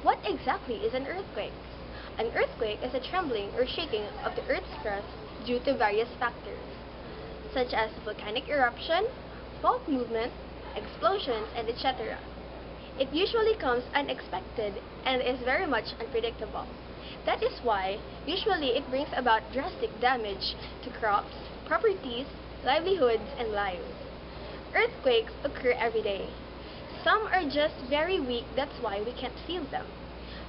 What exactly is an earthquake? An earthquake is a trembling or shaking of the Earth's crust due to various factors, such as volcanic eruption, fault movement, explosions, and etc. It usually comes unexpected and is very much unpredictable. That is why, usually it brings about drastic damage to crops, properties, livelihoods, and lives. Earthquakes occur every day. Some are just very weak, that's why we can't feel them.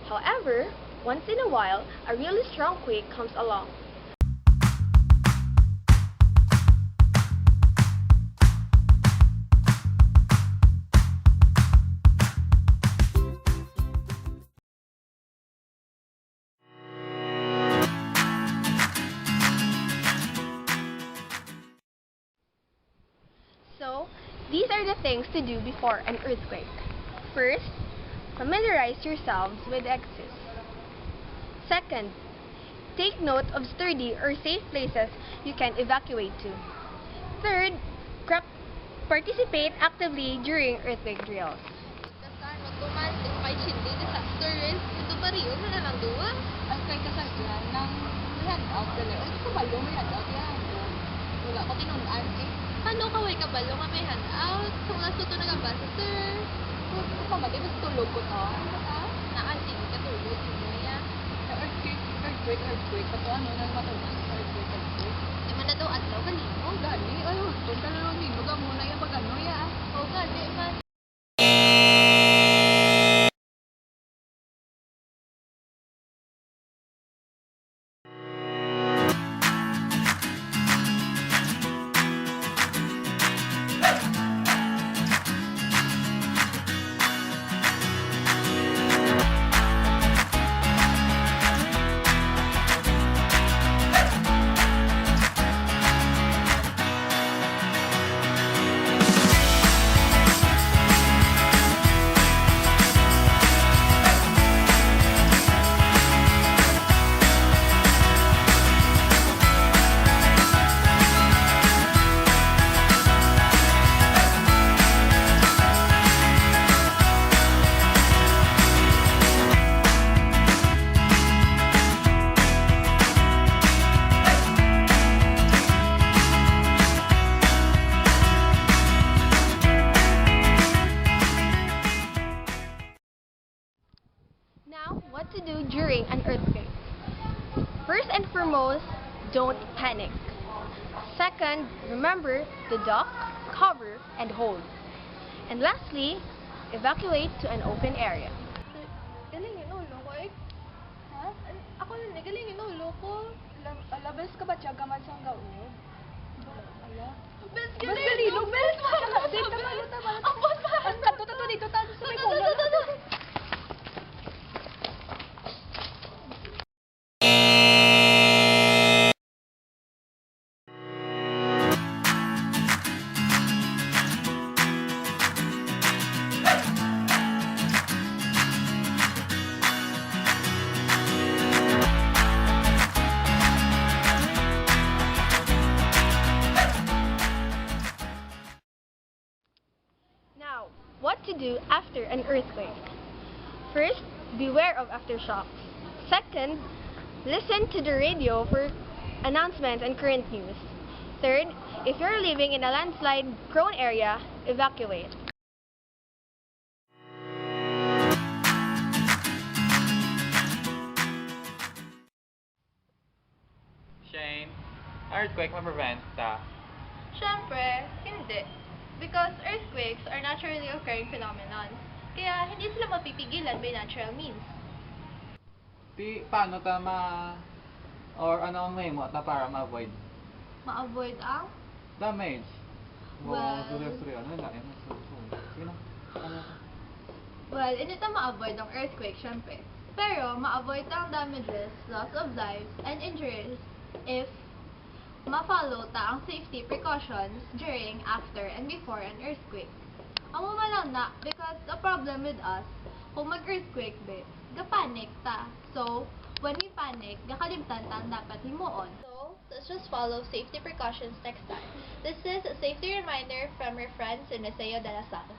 However, once in a while, a really strong quake comes along. So, these are the things to do before an earthquake. First, familiarize yourselves with the axis. Second, take note of sturdy or safe places you can evacuate to. Third, participate actively during earthquake drills. Kasano tuman despite hindi disaster risk, ito pa rin yun na lang duwa. Ang kay kasagyan ng handout dali. Ay, ko ba yung handout yan? Wala ko tinunaan eh. Paano kaway kabalo nga may handout? Kung lasto to nagabasa, sir. Kung pamati, mas tulog ko to. Ano ka? Naansing katulog mo ya. Earthquake. Pato ano nang matulog? Earthquake. Di man na daw adlaw kanino. Gani, ay, hustong ka na lang nino. Gamuna yung pag-ano ya. O gani man. Now, what to do during an earthquake? First and foremost, don't panic. Second, remember to duck, cover, and hold. And lastly, evacuate to an open area. Galingin ulo ko eh. Ha? Ako na galingin ulo ko. Labas ka ba tiyaga man siyang gaunod? Ala. Bes Mas galino, bes! Tama. Ang kanto dito, tayo sa may puno. Now, what to do after an earthquake? First, beware of aftershocks. Second, listen to the radio for announcements and current news. Third, if you're living in a landslide-prone area, evacuate. Shane, earthquake ma-prevent ta? Siyempre, hindi. Because earthquakes are naturally occurring phenomenon. Kaya hindi sila mapipigilan by natural means. Paano ta or ano ang mahimo ta para ma-avoid Ma-avoid ang damage? Well- Ano na? Sino? Ano? Well, hindi ta ma-avoid ang earthquake, syempre. Pero, ma-avoid ang damages, loss of lives, and injuries if ma-follow ta ang safety precautions during, after, and before an earthquake. Amo man lang na, because the problem with us, kung mag-earthquake ba, ga-panic ta. So, when we panic, gakalimtan ta ang dapat himuon. So, let's just follow safety precautions next time. This is a safety reminder from your friends in Liceo de la Salle.